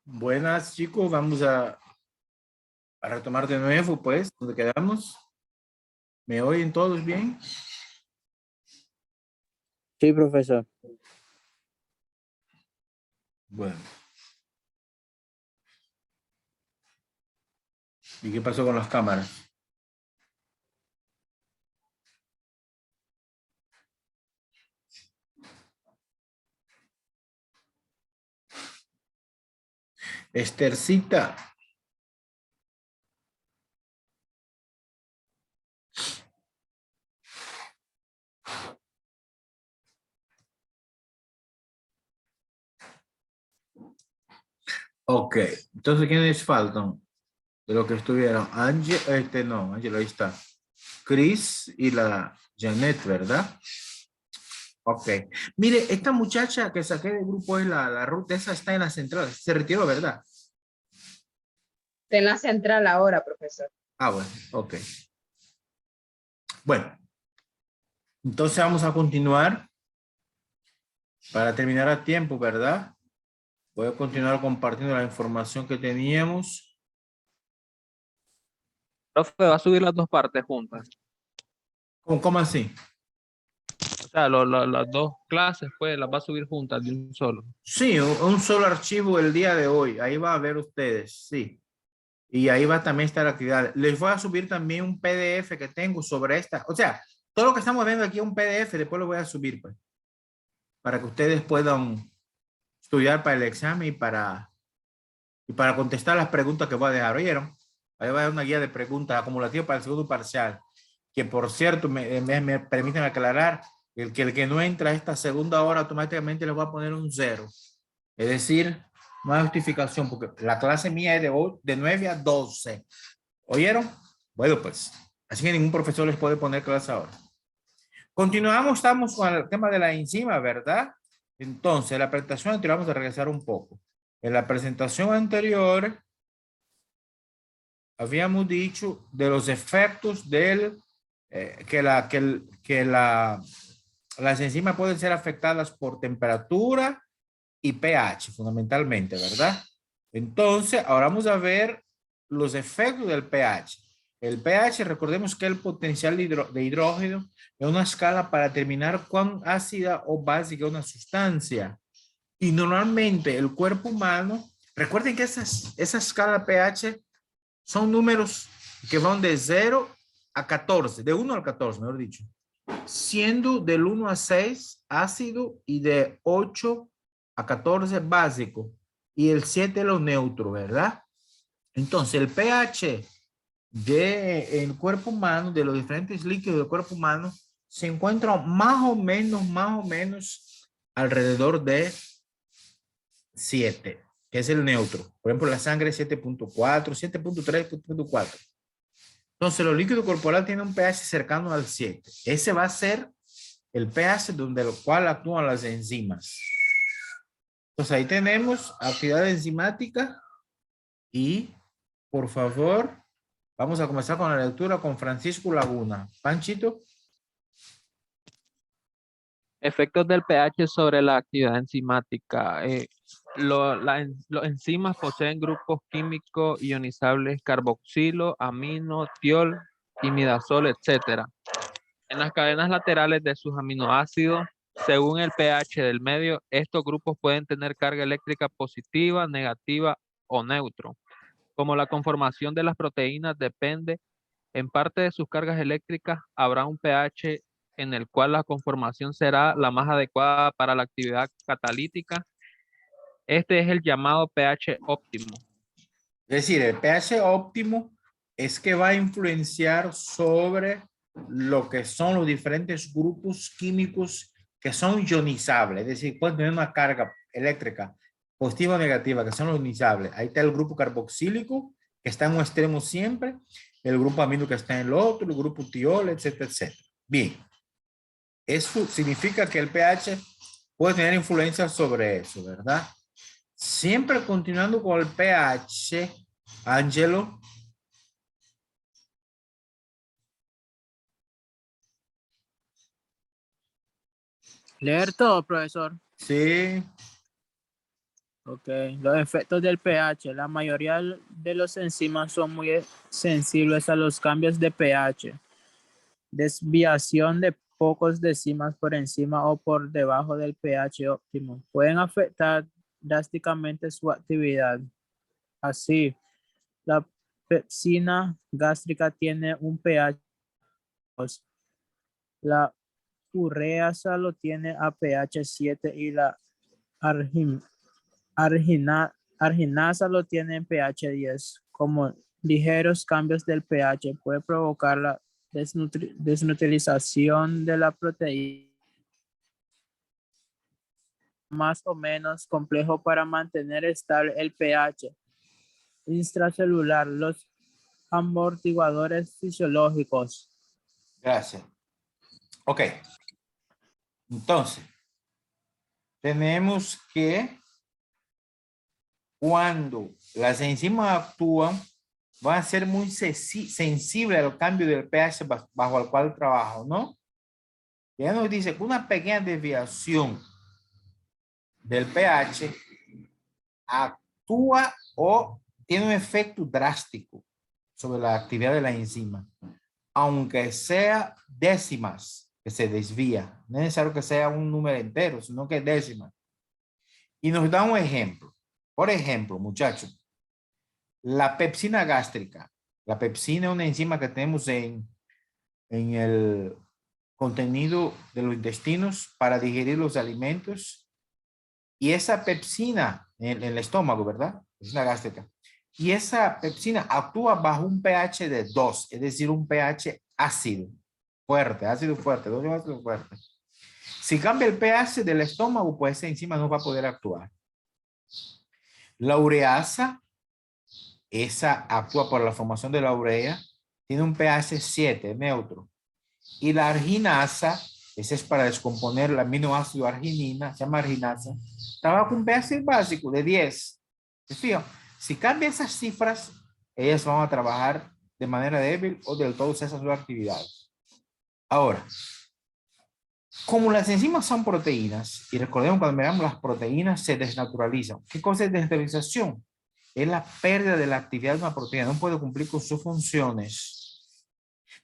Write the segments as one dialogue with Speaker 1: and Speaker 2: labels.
Speaker 1: Buenas, chicos, vamos a retomar de nuevo, pues, donde quedamos. ¿Me oyen todos bien?
Speaker 2: Sí, profesor.
Speaker 1: Bueno. ¿Y qué pasó con las cámaras? Estercita. Ok, entonces, ¿quiénes faltan? De lo que estuvieron. Ángel, no, Ángel, ahí está. Chris y la Janet, ¿verdad? Ok. Mire, esta muchacha que saqué del grupo es la Ruth, esa está en la central. Se retiró, ¿verdad?
Speaker 3: Está en la central ahora, profesor.
Speaker 1: Ah, bueno, ok. Bueno, entonces vamos a continuar para terminar a tiempo, ¿verdad? Voy a continuar compartiendo la información que teníamos.
Speaker 4: Profe, va a subir las dos partes juntas.
Speaker 1: ¿Cómo así?
Speaker 4: O sea, las dos clases, pues, las va a subir juntas de un solo.
Speaker 1: Sí, un solo archivo el día de hoy. Ahí va a ver ustedes, sí. Y ahí va también a estar la actividad. Les voy a subir también un PDF que tengo sobre esta. O sea, todo lo que estamos viendo aquí es un PDF, después lo voy a subir, pues. Para que ustedes puedan estudiar para el examen y para contestar las preguntas que voy a dejar. ¿Oyeron? Ahí va a haber una guía de preguntas acumulativa para el segundo parcial. Que por cierto, me permiten aclarar el que no entra a esta segunda hora automáticamente le va a poner un 0. Es decir, no hay justificación porque la clase mía es de 9 a 12. ¿Oyeron? Bueno, pues, así que ningún profesor les puede poner clase ahora. Continuamos, estamos con el tema de la enzima, ¿verdad? Entonces, la presentación anterior, vamos a regresar un poco. En la presentación anterior, habíamos dicho de los efectos del, las enzimas pueden ser afectadas por temperatura y pH, fundamentalmente, ¿verdad? Entonces, ahora vamos a ver los efectos del pH. El pH, recordemos que el potencial de hidrógeno es una escala para determinar cuán ácida o básica es una sustancia. Y normalmente el cuerpo humano, recuerden que esa escala pH son números que van de 0 a 14, de 1 al 14, mejor dicho. Siendo del 1 a 6 ácido y de 8 a 14 básico. Y el 7 es lo neutro, ¿verdad? Entonces, el pH del cuerpo humano, de los diferentes líquidos del cuerpo humano, se encuentra más o menos alrededor de 7, que es el neutro. Por ejemplo, la sangre es 7.4, 7.3, 7.4. Entonces, los líquidos corporales tienen un pH cercano al 7. Ese va a ser el pH donde lo cual actúan las enzimas. Entonces, ahí tenemos actividad enzimática y, por favor, vamos a comenzar con la lectura con Francisco Laguna. Panchito.
Speaker 4: Efectos del pH sobre la actividad enzimática. Los enzimas poseen grupos químicos ionizables carboxilo, amino, tiol, imidazol, etc. En las cadenas laterales de sus aminoácidos, según el pH del medio, estos grupos pueden tener carga eléctrica positiva, negativa o neutro. Como la conformación de las proteínas depende en parte de sus cargas eléctricas, habrá un pH en el cual la conformación será la más adecuada para la actividad catalítica. Este es el llamado pH óptimo.
Speaker 1: Es decir, el pH óptimo es que va a influenciar sobre lo que son los diferentes grupos químicos que son ionizables, es decir, pueden tener una carga eléctrica positiva o negativa, que son los ionizables. Ahí está el grupo carboxílico, que está en un extremo siempre, el grupo amino que está en el otro, el grupo tiol, etcétera, etcétera. Bien, eso significa que el pH puede tener influencia sobre eso, ¿verdad? Siempre continuando con el pH, Ángelo.
Speaker 2: Leer todo, profesor.
Speaker 1: Sí,
Speaker 2: Ok, los efectos del pH. La mayoría de los enzimas son muy sensibles a los cambios de pH. Desviación de pocos décimas por encima o por debajo del pH óptimo pueden afectar drásticamente su actividad. Así, la pepsina gástrica tiene un pH 2. La ureasa lo tiene a pH 7 y la arginasa lo tiene en pH 10. Como ligeros cambios del pH puede provocar la desnutrización de la proteína, más o menos complejo para mantener estable el pH intracelular. Los amortiguadores fisiológicos.
Speaker 1: gracias. Ok. Entonces, tenemos que cuando las enzimas actúan, van a ser muy sensibles al cambio del pH bajo el cual trabajan, ¿no? Ya nos dice que una pequeña desviación del pH actúa o tiene un efecto drástico sobre la actividad de la enzima, aunque sea décimas que se desvía. No es necesario que sea un número entero, sino que décimas. Y nos da un ejemplo. Por ejemplo, muchachos, la pepsina gástrica. La pepsina es una enzima que tenemos en el contenido de los intestinos para digerir los alimentos. Y esa pepsina en el estómago, ¿verdad? Es una gástrica. Y esa pepsina actúa bajo un pH de 2, es decir, un pH ácido, fuerte, ácido fuerte, 2 ácido fuerte. Si cambia el pH del estómago, pues esa enzima no va a poder actuar. La ureasa, esa actúa por la formación de la urea, tiene un pH 7, neutro. Y la arginasa, esa es para descomponer el aminoácido arginina, se llama arginasa, trabaja con un pH básico de 10. ¿Se fijan? Si cambia esas cifras, ellas van a trabajar de manera débil o del todo cesar su actividad. Ahora, como las enzimas son proteínas, y recordemos cuando miramos las proteínas se desnaturalizan. ¿Qué cosa es desnaturalización? Es la pérdida de la actividad de una proteína, no puede cumplir con sus funciones.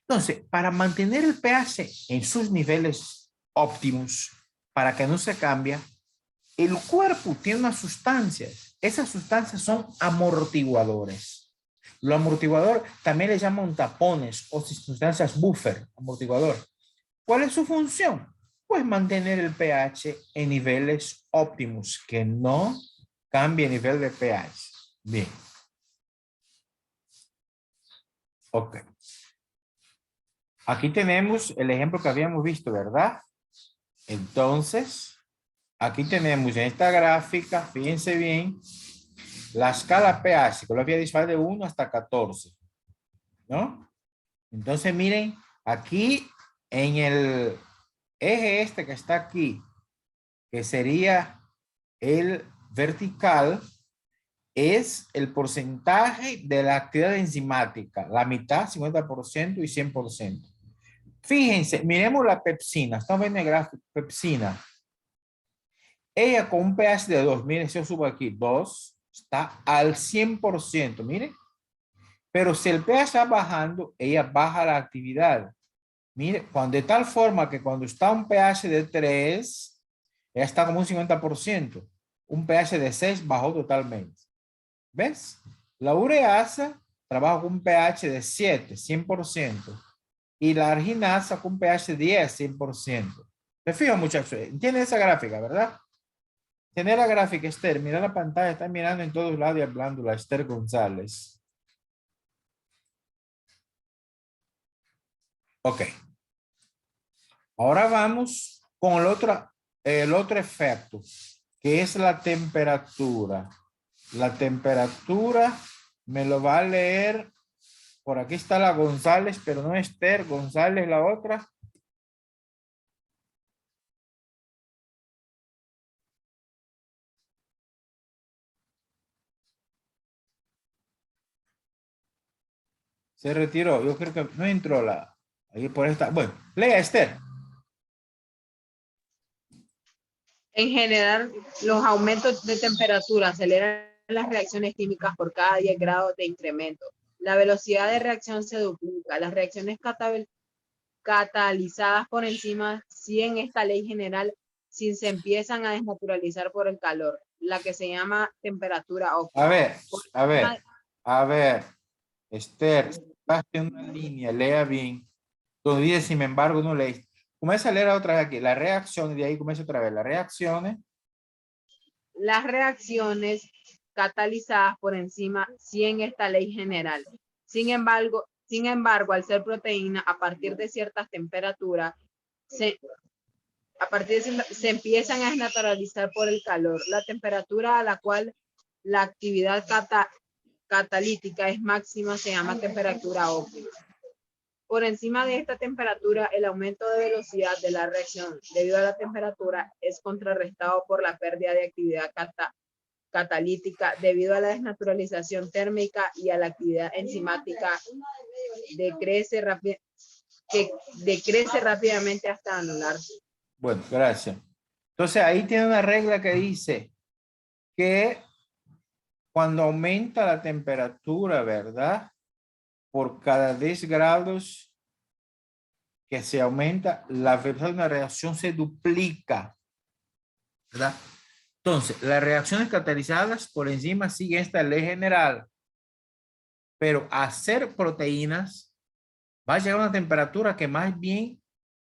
Speaker 1: Entonces, para mantener el pH en sus niveles óptimos, para que no se cambie, el cuerpo tiene unas sustancias. Esas sustancias son amortiguadores. Los amortiguadores también le llaman tapones o sustancias buffer, amortiguador. ¿Cuál es su función? Pues mantener el pH en niveles óptimos, que no cambie el nivel de pH. Bien. Ok. Aquí tenemos el ejemplo que habíamos visto, ¿verdad? Entonces, aquí tenemos en esta gráfica, fíjense bien, la escala pH, que lo había dicho de 1 hasta 14, ¿no? Entonces, miren, aquí en el eje este que está aquí, que sería el vertical, es el porcentaje de la actividad enzimática, la mitad, 50% y 100%. Fíjense, miremos la pepsina, estamos viendo el gráfico, pepsina. Ella con un pH de 2, miren, si yo subo aquí, 2, está al 100%, miren. Pero si el pH está bajando, ella baja la actividad. Mire, cuando de tal forma que cuando está un pH de 3, ella está como un 50%. Un pH de 6 bajó totalmente. ¿Ves? La ureasa trabaja con un pH de 7, 100%. Y la arginasa con un pH de 10, 100%. ¿Te fijas, muchachos? ¿Entienden esa gráfica, verdad? Tiene la gráfica, Esther. Mira la pantalla, está mirando en todos lados y hablando la Esther González. Ok. Ahora vamos con el otro efecto, que es la temperatura. La temperatura me lo va a leer, por aquí está la González, pero no Esther, González la otra. Se retiró, yo creo que no entró ahí por esta. Bueno, lea Esther.
Speaker 3: En general, los aumentos de temperatura aceleran las reacciones químicas por cada 10 grados de incremento. La velocidad de reacción se duplica. Las reacciones catalizadas por enzimas siguen esta ley general si se empiezan a desnaturalizar por el calor, la que se llama temperatura óptima.
Speaker 1: A ver, Esther, estás en una línea, lea bien. Donde dice, sin embargo, no lees. Comienza a leer otra vez aquí, la reacción, y de ahí comienza otra vez, las reacciones.
Speaker 3: Las reacciones catalizadas por enzima siguen esta ley general. Sin embargo, al ser proteína, a partir de ciertas temperaturas, se empiezan a desnaturalizar por el calor. La temperatura a la cual la actividad catalítica es máxima se llama temperatura óptima. Por encima de esta temperatura, el aumento de velocidad de la reacción debido a la temperatura es contrarrestado por la pérdida de actividad catalítica debido a la desnaturalización térmica y a la actividad enzimática que decrece rápidamente hasta anularse.
Speaker 1: Bueno, gracias. Entonces ahí tiene una regla que dice que cuando aumenta la temperatura, ¿verdad? Por cada 10 grados que se aumenta, la velocidad de una reacción se duplica, ¿verdad? Entonces, las reacciones catalizadas por enzimas siguen esta ley general, pero hacer proteínas va a llegar a una temperatura que más bien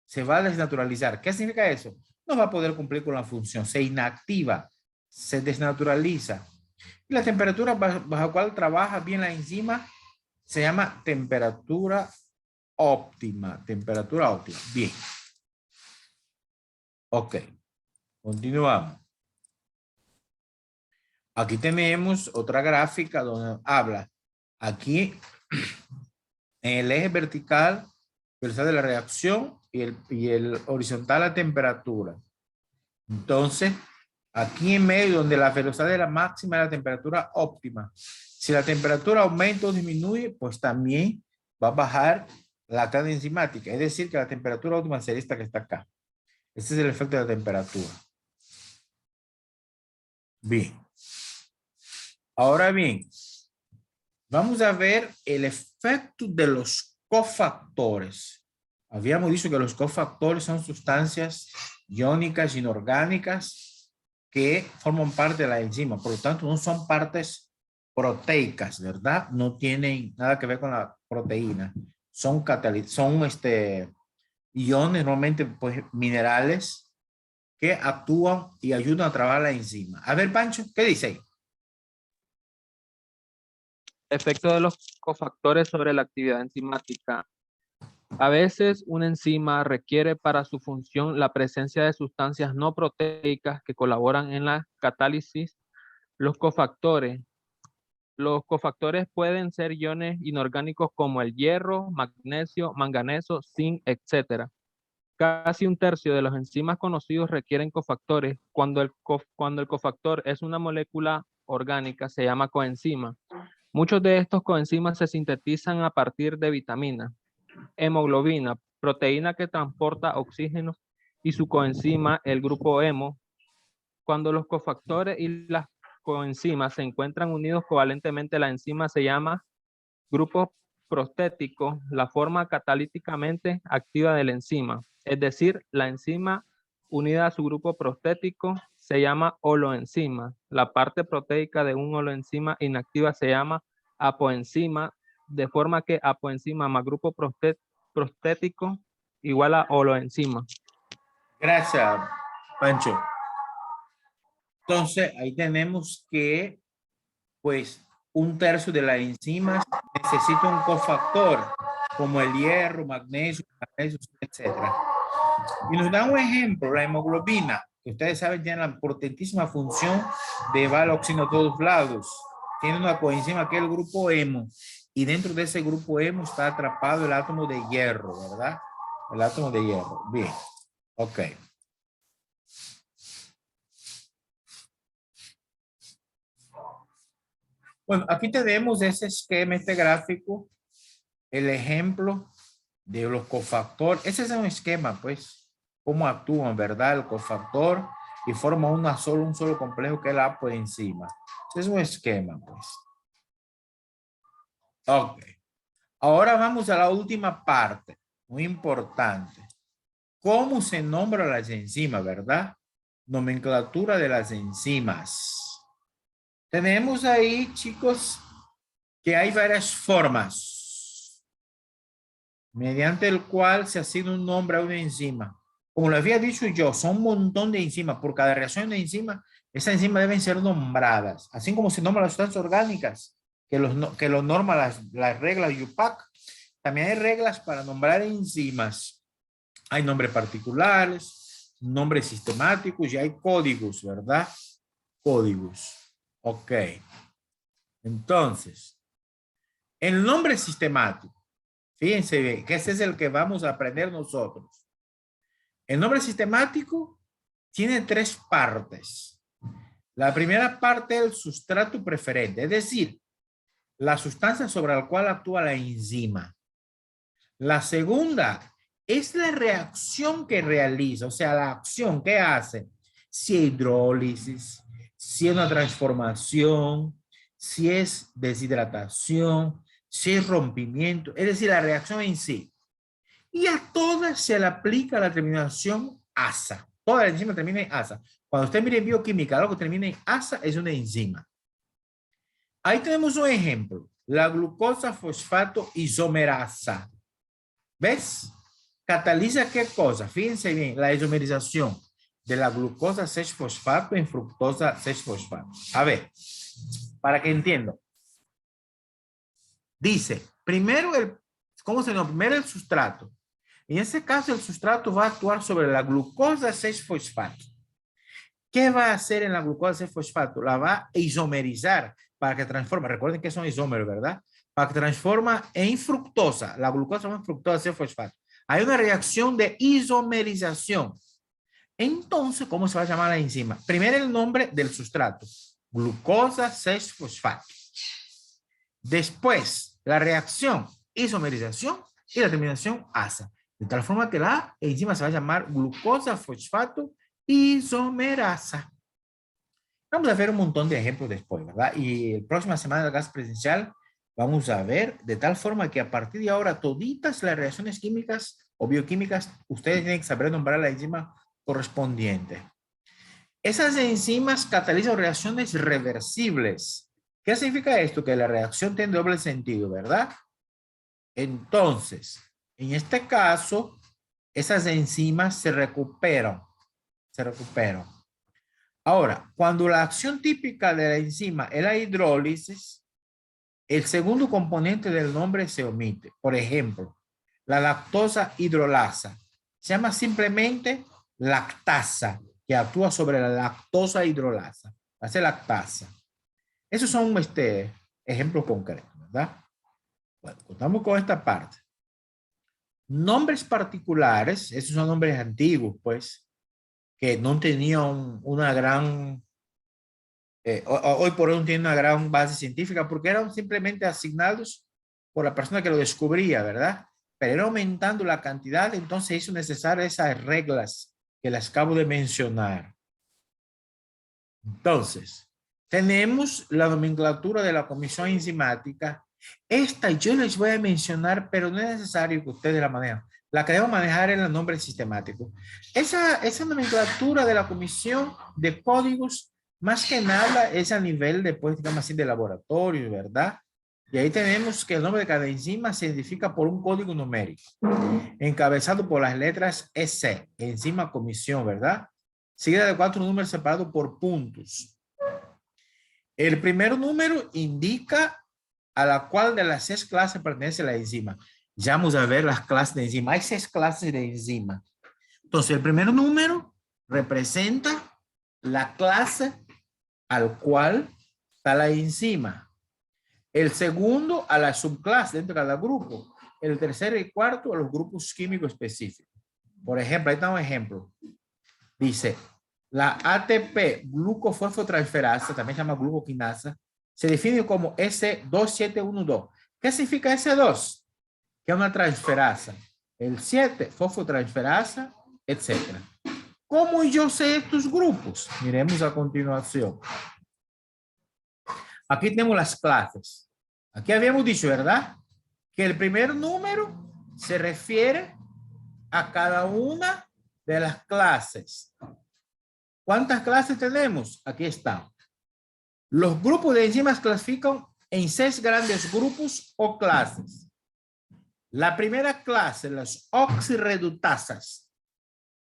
Speaker 1: se va a desnaturalizar. ¿Qué significa eso? No va a poder cumplir con la función, se inactiva, se desnaturaliza. Y la temperatura bajo la cual trabaja bien la enzima se llama temperatura óptima. Temperatura óptima. Bien. Ok. Continuamos. Aquí tenemos otra gráfica donde habla. Aquí en el eje vertical, velocidad de la reacción y el horizontal la temperatura. Entonces, aquí en medio donde la velocidad de la máxima es la temperatura óptima. Si la temperatura aumenta o disminuye, pues también va a bajar la cadena enzimática. Es decir, que la temperatura óptima sería esta que está acá. Este es el efecto de la temperatura. Bien. Ahora bien, vamos a ver el efecto de los cofactores. Habíamos dicho que los cofactores son sustancias iónicas inorgánicas que forman parte de la enzima. Por lo tanto, no son partes proteicas, ¿verdad? No tienen nada que ver con la proteína. Son iones, normalmente pues, minerales que actúan y ayudan a trabajar la enzima. A ver, Pancho, ¿qué dice ahí?
Speaker 4: Efecto de los cofactores sobre la actividad enzimática. A veces una enzima requiere para su función la presencia de sustancias no proteicas que colaboran en la catálisis. Los cofactores pueden ser iones inorgánicos como el hierro, magnesio, manganeso, zinc, etc. Casi un tercio de los enzimas conocidos requieren cofactores. Cuando el cofactor es una molécula orgánica, se llama coenzima. Muchos de estos coenzimas se sintetizan a partir de vitaminas. Hemoglobina, proteína que transporta oxígeno, y su coenzima, el grupo hemo. Cuando los cofactores y las coenzimas se encuentran unidos covalentemente, la enzima se llama grupo prostético, la forma catalíticamente activa de la enzima. Es decir, la enzima unida a su grupo prostético se llama holoenzima. La parte proteica de un holoenzima inactiva se llama apoenzima, de forma que apoenzima más grupo prostético igual a holoenzima.
Speaker 1: Gracias, Pancho. Entonces, ahí tenemos que, pues, un tercio de las enzimas necesita un cofactor, como el hierro, magnesio, etc. Y nos da un ejemplo, la hemoglobina, que ustedes saben tiene la potentísima función de llevar el oxígeno a todos lados. Tiene una coenzima que es el grupo hemo. Y dentro de ese grupo hemo está atrapado el átomo de hierro, ¿verdad? El átomo de hierro. Bien. Ok. Bueno, aquí tenemos ese esquema, este gráfico, el ejemplo de los cofactores. Ese es un esquema, pues, cómo actúan, ¿verdad? El cofactor y forma un solo complejo que es la coenzima. Ese es un esquema, pues. Ok. Ahora vamos a la última parte, muy importante. ¿Cómo se nombra las enzimas, verdad? Nomenclatura de las enzimas. Tenemos ahí, chicos, que hay varias formas mediante el cual se asigna un nombre a una enzima. Como lo había dicho yo, son un montón de enzimas. Por cada reacción de enzima, esas enzimas deben ser nombradas. Así como se nombran las sustancias orgánicas, que lo norman las reglas UPAC, también hay reglas para nombrar enzimas. Hay nombres particulares, nombres sistemáticos y hay códigos, ¿verdad? Códigos. Ok. Entonces, el nombre sistemático, fíjense bien, que ese es el que vamos a aprender nosotros. El nombre sistemático tiene tres partes. La primera parte es el sustrato preferente, es decir, la sustancia sobre la cual actúa la enzima. La segunda es la reacción que realiza, o sea, la acción que hace. Si es hidrólisis, si es una transformación, si es deshidratación, si es rompimiento, es decir, la reacción en sí. Y a todas se le aplica la terminación asa. Toda la enzima termina en asa. Cuando usted mire en bioquímica, algo que termina en asa es una enzima. Ahí tenemos un ejemplo. La glucosa fosfato isomerasa. ¿Ves? Cataliza qué cosa? Fíjense bien, la isomerización de la glucosa 6-fosfato en fructosa 6-fosfato. A ver, para que entiendan. Dice, primero ¿cómo se llama? Primero el sustrato. En ese caso, el sustrato va a actuar sobre la glucosa 6-fosfato. ¿Qué va a hacer en la glucosa 6-fosfato? La va a isomerizar para que transforme. Recuerden que son isómeros, ¿verdad? Para que transforma en fructosa. La glucosa en fructosa 6-fosfato. Hay una reacción de isomerización. Entonces, ¿cómo se va a llamar la enzima? Primero el nombre del sustrato. Glucosa 6-fosfato. Después, la reacción, isomerización y la terminación asa. De tal forma que la enzima se va a llamar glucosa fosfato isomerasa. Vamos a ver un montón de ejemplos después, ¿verdad? Y la próxima semana de la clase presencial vamos a ver de tal forma que a partir de ahora toditas las reacciones químicas o bioquímicas, ustedes tienen que saber nombrar la enzima correspondiente. Esas enzimas catalizan reacciones reversibles. ¿Qué significa esto? Que la reacción tiene doble sentido, ¿verdad? Entonces, en este caso, esas enzimas se recuperan. Se recuperan. Ahora, cuando la acción típica de la enzima es la hidrólisis, el segundo componente del nombre se omite. Por ejemplo, la lactosa hidrolasa se llama simplemente lactasa, que actúa sobre la lactosa hidrolasa. Hace lactasa. Esos son ejemplos concretos, ¿verdad? Bueno, contamos con esta parte. Nombres particulares, esos son nombres antiguos, pues, que no tenían una gran, hoy por hoy no tienen una gran base científica porque eran simplemente asignados por la persona que lo descubría, ¿verdad? Pero era aumentando la cantidad, entonces hizo necesarias esas reglas que las acabo de mencionar. Entonces, tenemos la nomenclatura de la comisión enzimática. Esta yo les voy a mencionar, pero no es necesario que ustedes la manejen. La que debo manejar es el nombre sistemático. Esa nomenclatura de la comisión de códigos, más que nada, es a nivel de, pues, digamos así, de laboratorio, ¿verdad? Y ahí tenemos que el nombre de cada enzima se identifica por un código numérico, encabezado por las letras EC, enzima comisión, ¿verdad? Seguida de 4 números separados por puntos. El primer número indica a la cual de las 6 clases pertenece la enzima. Ya vamos a ver las clases de enzima. Hay 6 clases de enzima. Entonces, el primer número representa la clase al cual está la enzima. El segundo a la subclase dentro de cada grupo. El tercero y cuarto a los grupos químicos específicos. Por ejemplo, ahí está un ejemplo. Dice, la ATP glucofosfotransferasa, también se llama glucoquinasa, se define como S2712. ¿Qué significa S2? Que es una transferasa. El 7, fosfotransferasa, etc. ¿Cómo yo sé estos grupos? Miremos a continuación. Aquí tenemos las clases. Aquí habíamos dicho, ¿verdad? Que el primer número se refiere a cada una de las clases. ¿Cuántas clases tenemos? Aquí están. Los grupos de enzimas clasifican en 6 grandes grupos o clases. La primera clase, las oxirreductasas.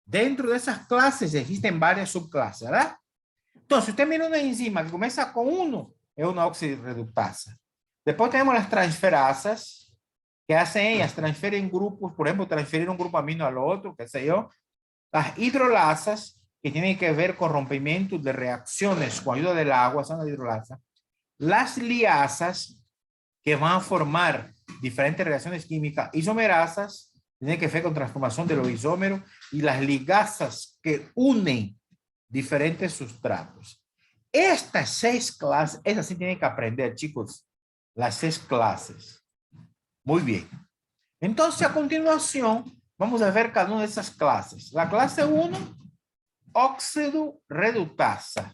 Speaker 1: Dentro de esas clases existen varias subclases, ¿verdad? Entonces, usted mira una enzima que comienza con 1, es una oxirreductasa. Después tenemos las transferasas, que hacen ellas, transfieren grupos, por ejemplo, transferir un grupo amino al otro, qué sé yo. Las hidrolasas, que tienen que ver con rompimiento de reacciones con ayuda del agua, son las hidrolasas. Las liasas, que van a formar diferentes reacciones químicas. Isomerasas, tienen que ver con transformación de los isómeros. Y las ligasas, que unen diferentes sustratos. Estas 6 clases, esas sí tienen que aprender, chicos. Las 6 clases. Muy bien. Entonces, a continuación, vamos a ver cada una de esas clases. La clase 1, óxido reductasa.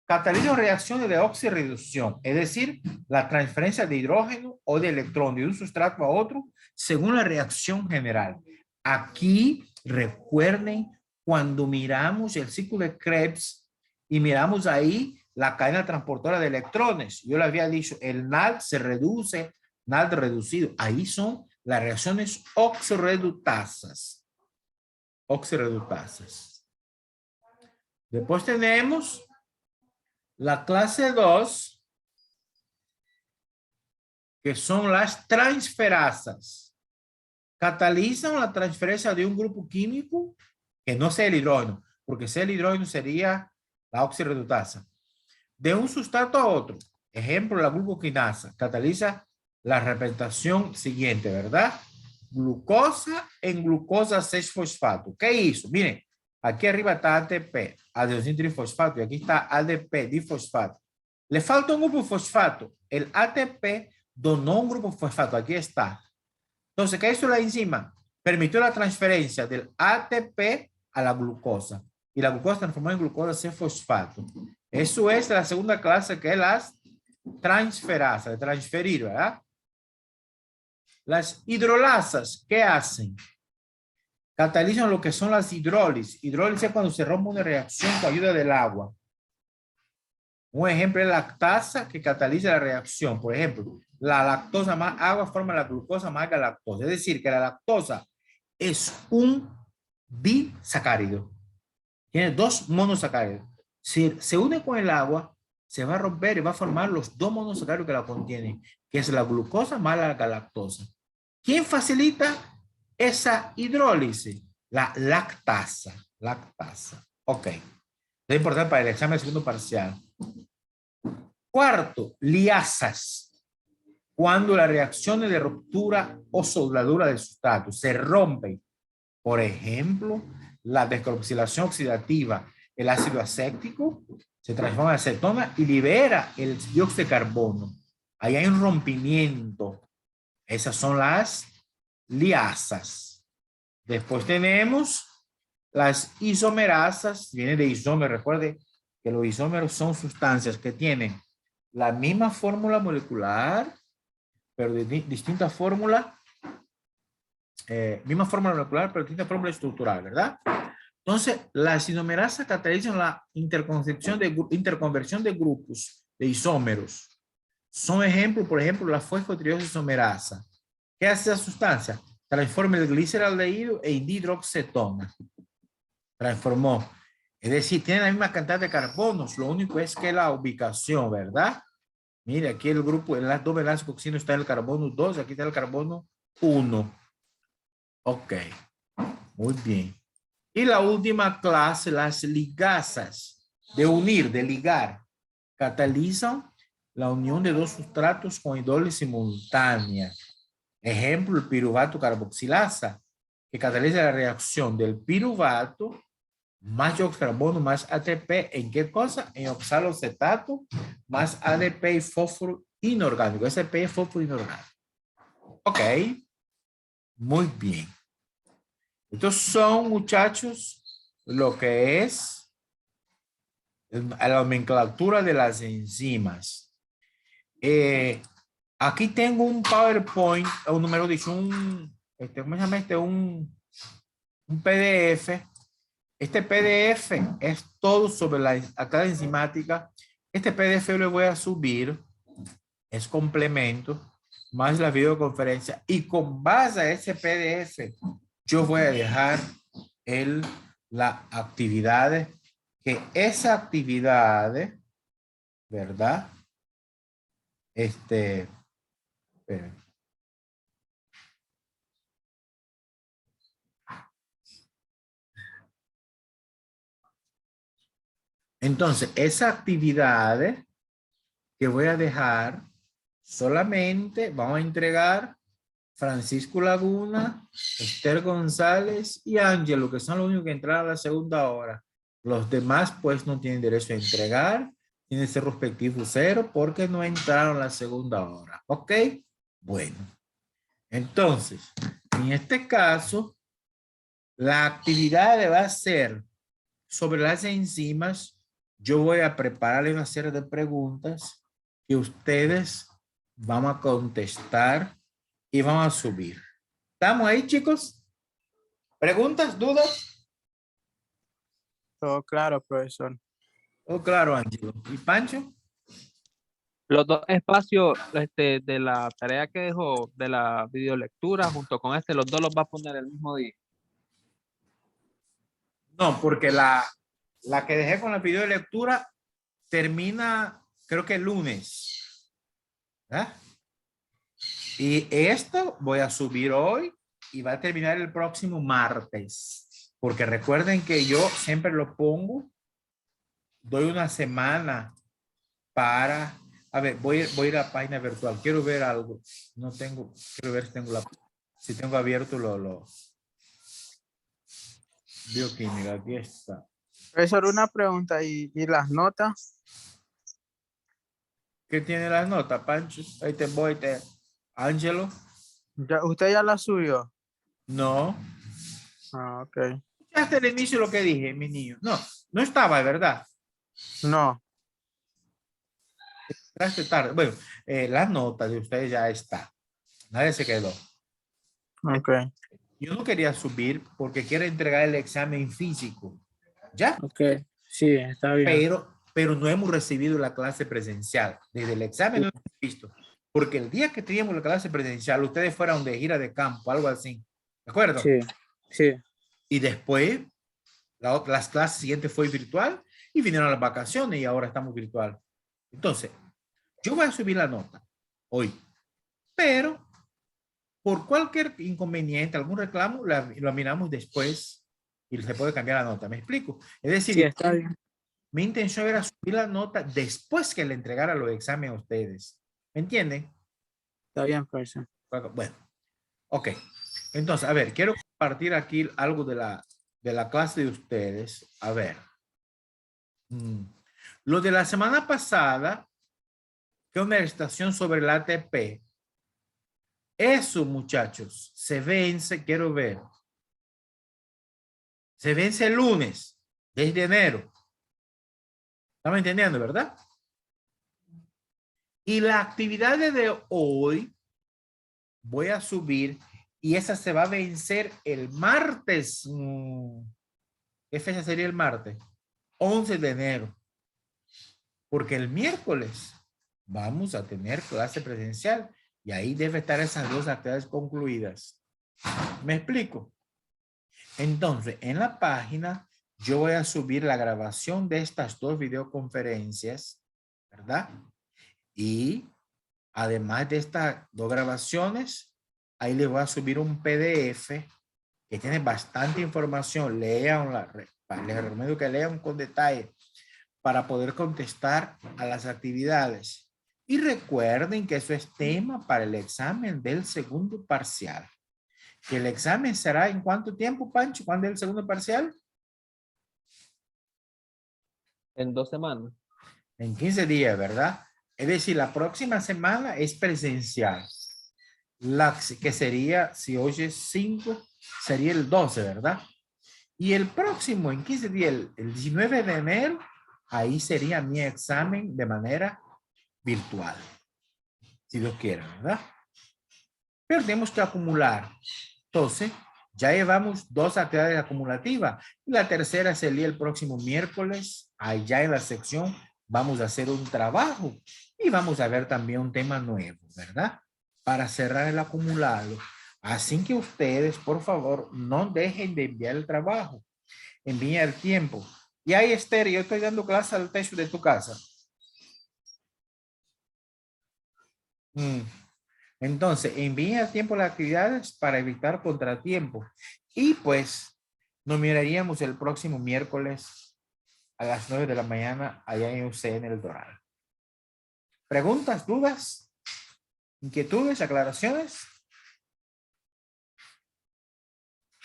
Speaker 1: Cataliza reacciones de oxirreducción, es decir, la transferencia de hidrógeno o de electrón de un sustrato a otro según la reacción general. Aquí, recuerden, cuando miramos el ciclo de Krebs y miramos ahí la cadena transportadora de electrones, yo le había dicho, el NAD se reduce, NAD reducido. Ahí son las reacciones oxirreductasas. Oxirreductasas. Después tenemos la clase 2, que son las transferasas. Catalizan la transferencia de un grupo químico que no sea el hidrógeno, porque si el hidrógeno sería la oxirreductasa. De un sustrato a otro. Ejemplo, la glucoquinasa. Cataliza la representación siguiente, ¿verdad? Glucosa en glucosa 6-fosfato. ¿Qué hizo? Miren, aquí arriba está ATP, adenosín trifosfato, y aquí está ADP, difosfato. Le falta un grupo fosfato. El ATP donó un grupo fosfato, aquí está. Entonces, ¿qué hizo la enzima? Permitió la transferencia del ATP a la glucosa. Y la glucosa transformó en glucosa 6-fosfato. Eso es la segunda clase, que es las transferasas, de transferir, ¿verdad? Las hidrolasas, ¿qué hacen? Catalizan lo que son las hidrólisis. Hidrólisis es cuando se rompe una reacción con ayuda del agua. Un ejemplo es la lactasa, que cataliza la reacción. Por ejemplo, la lactosa más agua forma la glucosa más galactosa. Es decir, que la lactosa es un disacárido. Tiene 2 monosacáridos. Si se une con el agua, se va a romper y va a formar los 2 monosacáridos que la contienen, que es la glucosa más la galactosa. ¿Quién facilita esa hidrólisis? La lactasa. Lactasa. Ok. Es importante para el examen de segundo parcial. Cuarto, liasas. Cuando las reacciones de ruptura o soldadura del sustrato se rompen. Por ejemplo, la descarboxilación oxidativa, el ácido acético se transforma en acetona y libera el dióxido de carbono. Ahí hay un rompimiento. Esas son las liasas. Después tenemos las isomerasas. Viene de isómero. Recuerde que los isómeros son sustancias que tienen la misma fórmula molecular, pero de distinta fórmula. Misma fórmula molecular, pero distinta fórmula estructural, ¿verdad? Entonces, las isomerasas catalizan la interconversión de grupos de isómeros. Son ejemplos, por ejemplo, la fosfotrioisomerasa. ¿Qué hace esa sustancia? Transforma el gliceraldehído en dihidroxetona. Transformó. Es decir, tiene la misma cantidad de carbonos, lo único es que la ubicación, ¿verdad? Mire, aquí el grupo, en las doble enlace coxino está el carbono 2, aquí está el carbono 1. Ok, muy bien. Y la última clase, las ligasas, de unir, de ligar, catalizan la unión de dos sustratos con hidrólisis simultánea. Ejemplo, el piruvato carboxilasa, que cataliza la reacción del piruvato más dióxido de carbono más ATP, ¿en qué cosa? En oxalocetato más ADP y fósforo inorgánico. SP es fósforo inorgánico. Ok, muy bien. Estos son, muchachos, lo que es la nomenclatura de las enzimas. Aquí tengo un PowerPoint, un número dicho, ¿cómo se llama este? Un PDF. Este PDF es todo sobre la actividad enzimática. Este PDF lo voy a subir, es complemento, más la videoconferencia. Y con base a ese PDF, yo voy a dejar la actividad, que esa actividad, ¿verdad? Esperen. Entonces, esa actividad que voy a dejar, solamente vamos a entregar Francisco Laguna, Esther González y Ángelo, que son los únicos que entraron a la segunda hora. Los demás, pues, no tienen derecho a entregar, tienen ese respectivo 0 porque no entraron a la segunda hora. ¿Ok? Bueno. Entonces, en este caso, la actividad va a ser sobre las enzimas. Yo voy a prepararle una serie de preguntas que ustedes van a contestar y van a subir. ¿Estamos ahí, chicos? ¿Preguntas, dudas?
Speaker 2: Todo claro, profesor.
Speaker 1: Oh, claro, Ángelo. ¿Y Pancho?
Speaker 4: Los dos espacios de la tarea que dejó de la videolectura junto con los dos los va a poner el mismo día.
Speaker 1: No, porque la que dejé con la video de lectura termina, creo que el lunes. ¿Ah? Y esto voy a subir hoy y va a terminar el próximo martes. Porque recuerden que yo siempre lo pongo, doy una semana para... A ver, voy a ir a la página virtual. Quiero ver algo. No tengo, quiero ver si tengo abierto bioquímica. Aquí está.
Speaker 2: Profesor, una pregunta, ¿y las notas?
Speaker 1: ¿Qué tiene las notas, Pancho? Ahí te voy, Ángelo.
Speaker 2: ¿Usted ya las subió?
Speaker 1: No.
Speaker 2: Ah, ok.
Speaker 1: Hasta el inicio lo que dije, mi niño. No, no estaba, ¿verdad?
Speaker 2: No.
Speaker 1: Entraste tarde. Bueno, la nota de ustedes ya está. Nadie se quedó.
Speaker 2: Ok.
Speaker 1: Yo no quería subir porque quiero entregar el examen físico. ¿Ya?
Speaker 2: Ok. Sí, está bien.
Speaker 1: Pero no hemos recibido la clase presencial. Desde el examen no hemos visto. Porque el día que teníamos la clase presencial, ustedes fueron de gira de campo, algo así. ¿De acuerdo?
Speaker 2: Sí, sí.
Speaker 1: Y después, las clases siguientes fue virtual y vinieron las vacaciones y ahora estamos virtual. Entonces, yo voy a subir la nota hoy, pero por cualquier inconveniente, algún reclamo, lo miramos después y se puede cambiar la nota. ¿Me explico? Es decir,
Speaker 2: Sí, está bien.
Speaker 1: mi intención era subir la nota después que le entregara los exámenes a ustedes. ¿Me entienden?
Speaker 2: Está bien, profesor.
Speaker 1: Bueno, ok. Entonces, a ver, quiero compartir aquí algo de la clase de ustedes. A ver. Lo de la semana pasada, que una estación sobre el ATP. Eso, muchachos, se vence, quiero ver. Se vence el lunes, 10 de enero. ¿Estamos entendiendo, verdad? Y la actividad de hoy voy a subir y esa se va a vencer el martes. ¿Qué fecha sería el martes? 11 de enero. Porque el miércoles vamos a tener clase presencial y ahí debe estar esas dos actividades concluidas. ¿Me explico? Entonces, en la página yo voy a subir la grabación de estas dos videoconferencias, ¿verdad? Y además de estas dos grabaciones, ahí le voy a subir un PDF que tiene bastante información. Leanla, les recomiendo que lean con detalle para poder contestar a las actividades. Y recuerden que eso es tema para el examen del segundo parcial. Que el examen será ¿en cuánto tiempo, Pancho? ¿Cuándo es el segundo parcial?
Speaker 4: En 2 semanas.
Speaker 1: En 15 días, ¿verdad? Es decir, la próxima semana es presencial. Que sería, si hoy es 5, sería el 12, ¿verdad? Y el próximo, en 15 días, el 19 de enero, ahí sería mi examen de manera virtual. Si Dios quiere, ¿verdad? Pero tenemos que acumular. Entonces, ya llevamos 2 actividades acumulativas. Y la tercera sería el próximo miércoles. Allá en la sección vamos a hacer un trabajo. Y vamos a ver también un tema nuevo, ¿verdad? Para cerrar el acumulado. Así que ustedes, por favor, no dejen de enviar el trabajo. Envía el tiempo. Y ahí, Esther, yo estoy dando clase al techo de tu casa. Entonces, envíen a tiempo las actividades para evitar contratiempos. Y pues, nos miraríamos el próximo miércoles a las 9 de la mañana allá en UCN El Doral. ¿Preguntas, dudas, inquietudes, aclaraciones?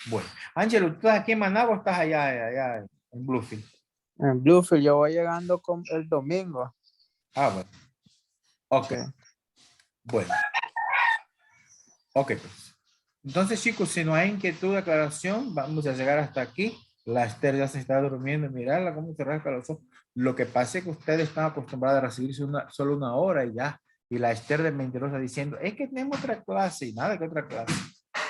Speaker 1: Bueno, Ángelo, ¿tú estás aquí en Managua o estás allá en Bluefield?
Speaker 2: En Bluefield yo voy llegando el domingo.
Speaker 1: Ah, bueno. Ok.
Speaker 2: Sí.
Speaker 1: Bueno. Ok, pues. Entonces, chicos, si no hay inquietud, aclaración, vamos a llegar hasta aquí. La Esther ya se está durmiendo. Mirarla cómo se rasca los ojos. Lo que pasa es que ustedes están acostumbrados a recibir solo una hora y ya. Y la Esther de mentirosa diciendo, es que tenemos otra clase y nada que otra clase.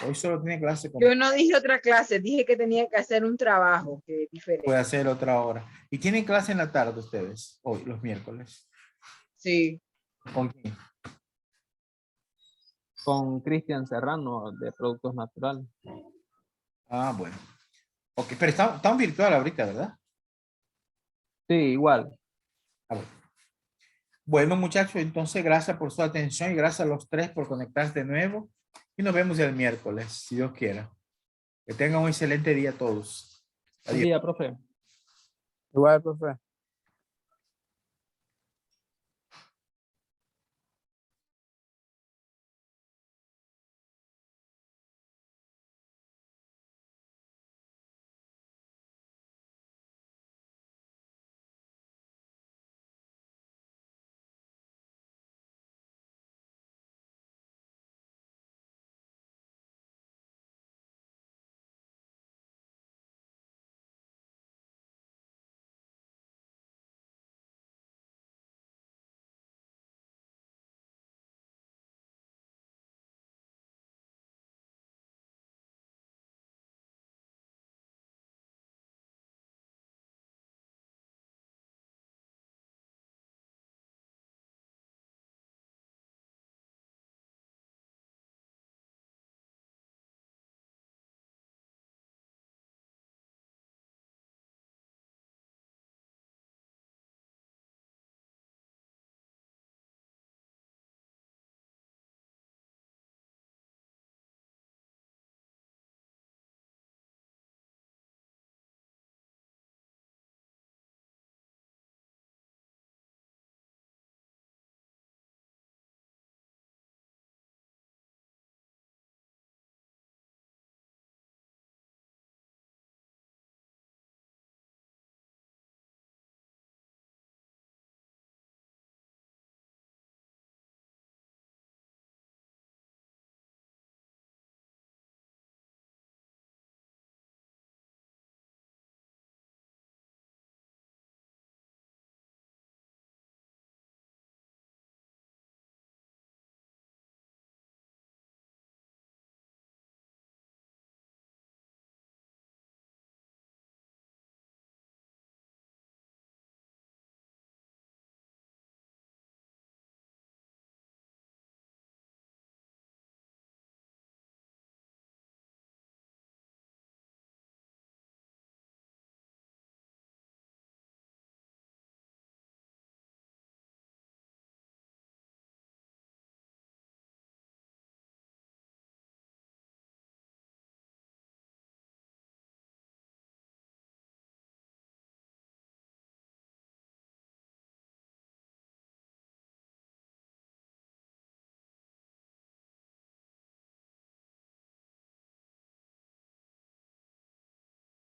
Speaker 1: Hoy solo tiene clase con...
Speaker 3: Yo no dije otra clase, dije que tenía que hacer un trabajo que es diferente.
Speaker 1: Puede hacer otra hora. ¿Y tienen clase en la tarde ustedes? Hoy, los miércoles.
Speaker 3: Sí.
Speaker 1: ¿Con quién?
Speaker 4: Con Cristian Serrano de Productos Naturales.
Speaker 1: Ah, bueno. Ok, pero están virtual ahorita, ¿verdad?
Speaker 4: Sí, igual.
Speaker 1: Ah, bueno. Bueno, muchachos, entonces gracias por su atención y gracias a los 3 por conectarse de nuevo. Y nos vemos el miércoles, si Dios quiera. Que tengan un excelente día todos.
Speaker 4: Buen
Speaker 1: Adiós.
Speaker 4: día, profe.
Speaker 2: Igual, profe.